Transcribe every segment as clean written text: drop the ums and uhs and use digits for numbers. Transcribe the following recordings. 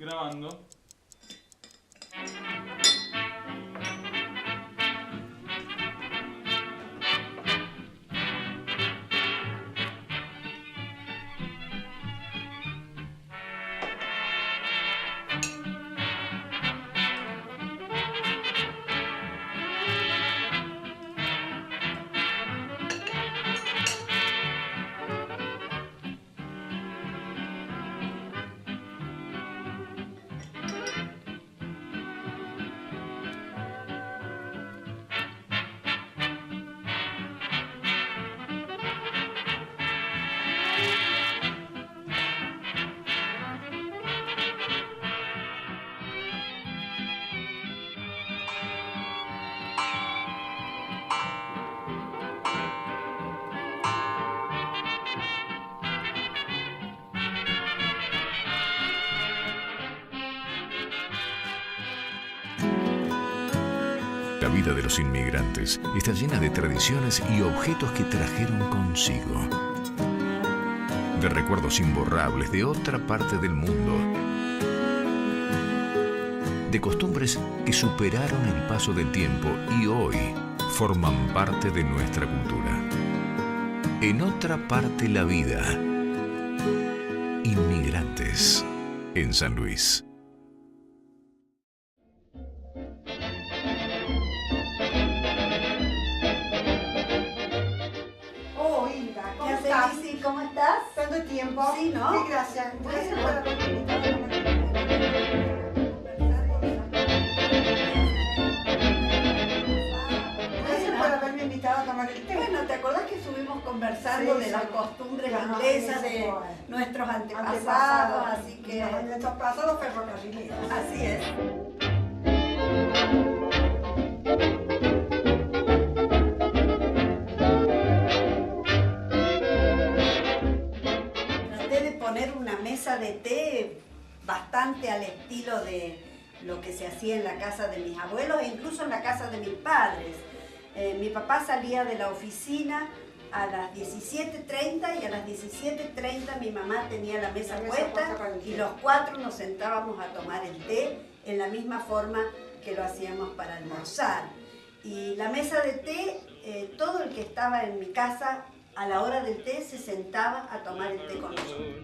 grabando. La vida de los inmigrantes está llena de tradiciones y objetos que trajeron consigo, de recuerdos imborrables de otra parte del mundo, de costumbres que superaron el paso del tiempo y hoy forman parte de nuestra cultura. En otra parte la vida. Inmigrantes en San Luis. ¿Cómo estás? ¿Tanto tiempo? Sí, ¿no? Sí, gracias. Gracias por haberme invitado. Gracias por haberme invitado a tomar el té. Bueno, ¿te acordás que estuvimos conversando de las costumbres inglesas de nuestros antepasados? Así que... Nuestros pasados ferrocarrileros. Así es. De té bastante al estilo de lo que se hacía en la casa de mis abuelos e incluso en la casa de mis padres. Mi papá salía de la oficina a las 17:30 y a las 17:30 mi mamá tenía la mesa puesta y los cuatro nos sentábamos a tomar el té en la misma forma que lo hacíamos para almorzar. Y la mesa de té, todo el que estaba en mi casa a la hora del té se sentaba a tomar el té con nosotros.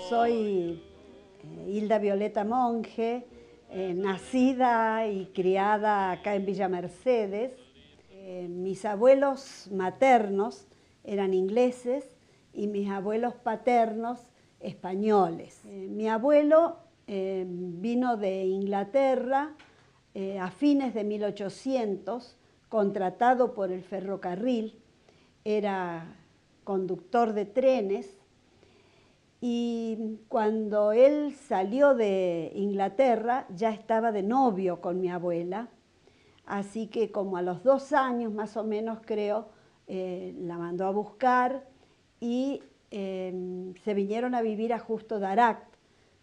Soy Hilda Violeta Monge, nacida y criada acá en Villa Mercedes. Mis abuelos maternos eran ingleses y mis abuelos paternos españoles. Mi abuelo vino de Inglaterra a fines de 1800, contratado por el ferrocarril, era conductor de trenes, y cuando él salió de Inglaterra ya estaba de novio con mi abuela, así que como a los 2 años más o menos creo, la mandó a buscar y se vinieron a vivir a Justo Daract,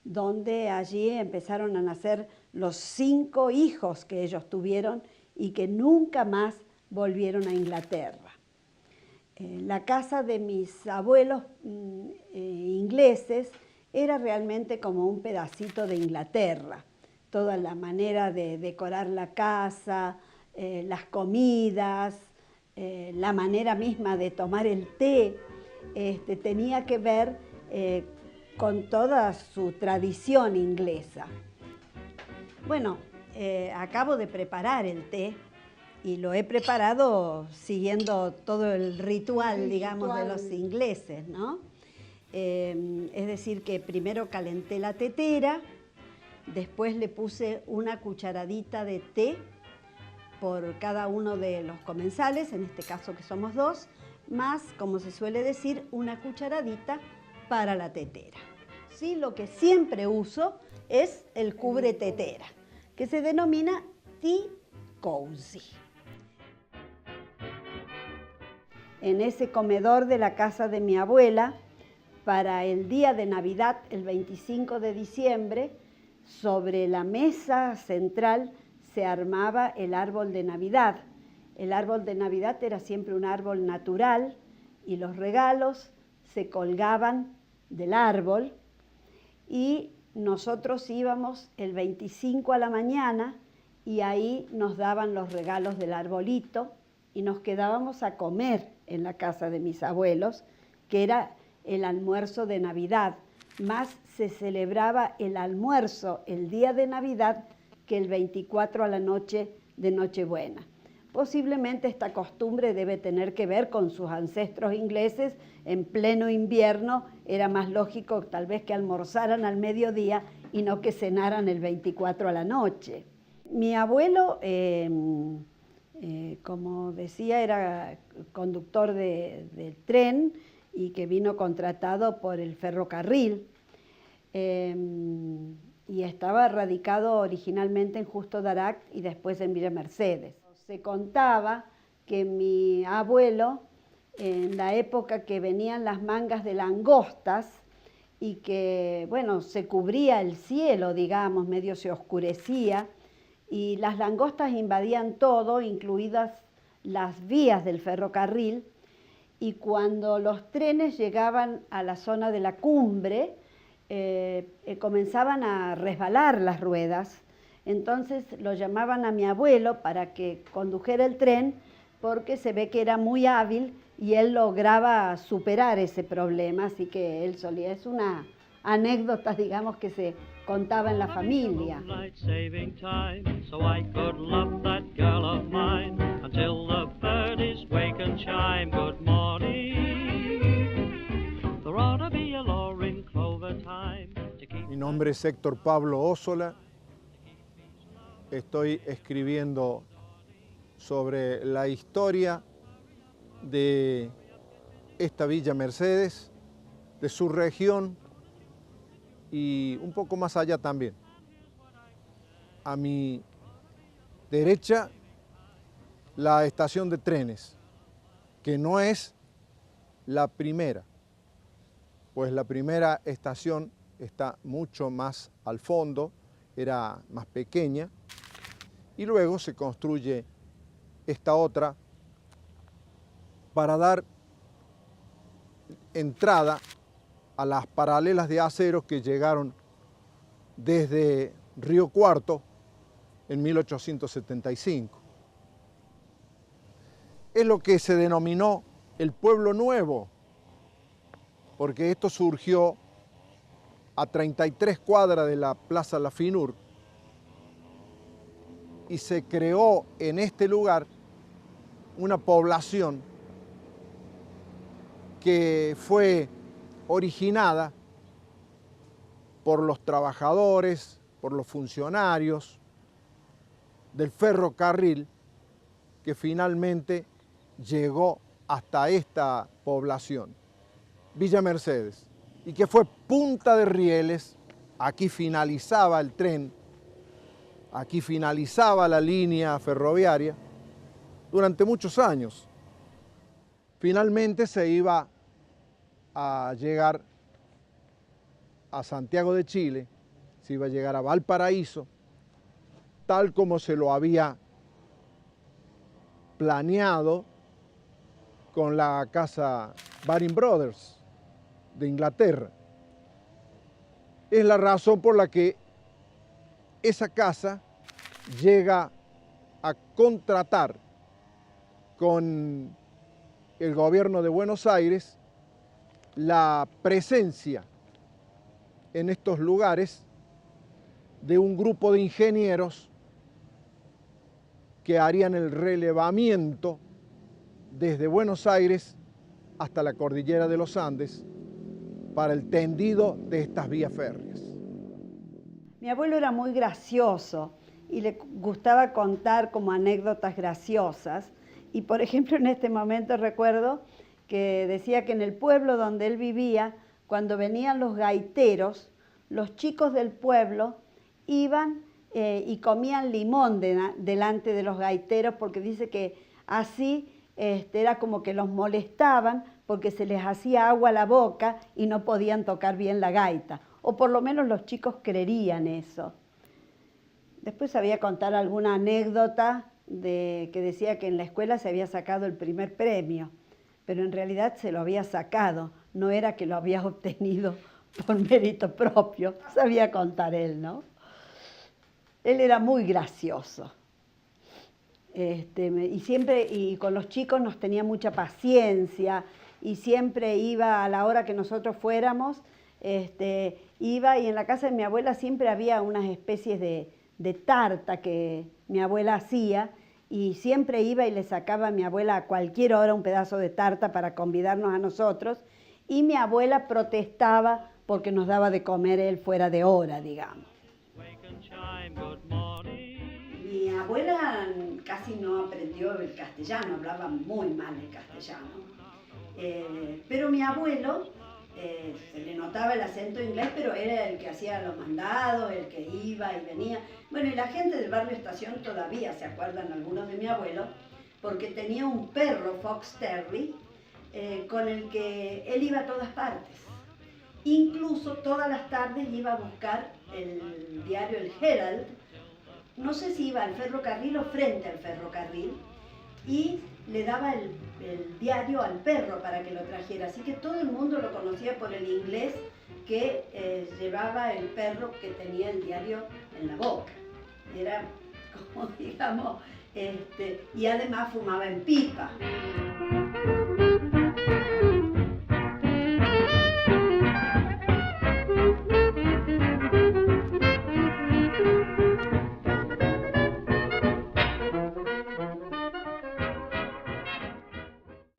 donde allí empezaron a nacer los 5 hijos que ellos tuvieron y que nunca más volvieron a Inglaterra. La casa de mis abuelos ingleses era realmente como un pedacito de Inglaterra. Toda la manera de decorar la casa, las comidas, la manera misma de tomar el té, tenía que ver con toda su tradición inglesa. Bueno, acabo de preparar el té y lo he preparado siguiendo todo el ritual, digamos, de los ingleses, ¿no? Es decir, que primero calenté la tetera, después le puse una cucharadita de té por cada uno de los comensales, en este caso que somos 2, más, como se suele decir, una cucharadita para la tetera. ¿Sí? Lo que siempre uso es el cubre tetera, que se denomina Tea Cozy. En ese comedor de la casa de mi abuela, para el día de Navidad, el 25 de diciembre, sobre la mesa central se armaba el árbol de Navidad. El árbol de Navidad era siempre un árbol natural y los regalos se colgaban del árbol, y nosotros íbamos el 25 a la mañana y ahí nos daban los regalos del arbolito y nos quedábamos a comer en la casa de mis abuelos, que era el almuerzo de Navidad. Más se celebraba el almuerzo el día de Navidad que el 24 a la noche de Nochebuena. Posiblemente esta costumbre debe tener que ver con sus ancestros ingleses. En pleno invierno era más lógico tal vez que almorzaran al mediodía y no que cenaran el 24 a la noche. Mi abuelo, como decía, era conductor del tren y que vino contratado por el ferrocarril y estaba radicado originalmente en Justo Daract y después en Villa Mercedes. Se contaba que mi abuelo, en la época que venían las mangas de langostas y que, bueno, se cubría el cielo, digamos, medio se oscurecía, y las langostas invadían todo, incluidas las vías del ferrocarril, y cuando los trenes llegaban a la zona de la cumbre, comenzaban a resbalar las ruedas. Entonces lo llamaban a mi abuelo para que condujera el tren, porque se ve que era muy hábil y él lograba superar ese problema, así que él solía, es una anécdota, digamos, que se contaba en la familia. Mi nombre es Héctor Pablo Ósola. Estoy escribiendo sobre la historia de esta Villa Mercedes, de su región y un poco más allá también. A mi derecha, la estación de trenes, que no es la primera, pues la primera estación está mucho más al fondo, era más pequeña, y luego se construye esta otra para dar entrada a las paralelas de acero que llegaron desde Río Cuarto en 1875. Es lo que se denominó el Pueblo Nuevo, porque esto surgió a 33 cuadras de la Plaza La Finur y se creó en este lugar una población que fue originada por los trabajadores, por los funcionarios del ferrocarril que finalmente llegó hasta esta población, Villa Mercedes, y que fue punta de rieles. Aquí finalizaba el tren, aquí finalizaba la línea ferroviaria durante muchos años. Finalmente se iba a llegar a Santiago de Chile, se iba a llegar a Valparaíso, tal como se lo había planeado con la casa Baring Brothers de Inglaterra. Es la razón por la que esa casa llega a contratar con el gobierno de Buenos Aires la presencia en estos lugares de un grupo de ingenieros que harían el relevamiento desde Buenos Aires hasta la cordillera de los Andes para el tendido de estas vías férreas. Mi abuelo era muy gracioso y le gustaba contar como anécdotas graciosas. Y por ejemplo, en este momento recuerdo que decía que en el pueblo donde él vivía, cuando venían los gaiteros, los chicos del pueblo iban y comían limón delante de los gaiteros, porque dice que así era como que los molestaban porque se les hacía agua a la boca y no podían tocar bien la gaita. O por lo menos los chicos creerían eso. Después sabía contar alguna anécdota que decía que en la escuela se había sacado el primer premio, pero en realidad se lo había sacado. no era que lo había obtenido por mérito propio, sabía contar él, ¿no? Él era muy gracioso. Y con los chicos nos tenía mucha paciencia y siempre iba a la hora que nosotros fuéramos, iba y en la casa de mi abuela siempre había unas especies de tarta que mi abuela hacía y siempre iba y le sacaba a mi abuela a cualquier hora un pedazo de tarta para convidarnos a nosotros y mi abuela protestaba porque nos daba de comer él fuera de hora, digamos. Mi abuela casi no aprendió el castellano, hablaba muy mal el castellano. Pero mi abuelo, se le notaba el acento inglés, pero era el que hacía los mandados, el que iba y venía. Bueno, y la gente del barrio Estación todavía se acuerdan algunos de mi abuelo, porque tenía un perro Fox Terrier con el que él iba a todas partes. Incluso todas las tardes iba a buscar el diario El Herald, no sé si iba al ferrocarril o frente al ferrocarril, y le daba el diario al perro para que lo trajera. Así que todo el mundo lo conocía por el inglés que llevaba el perro que tenía el diario en la boca. Era como, digamos, y además fumaba en pipa.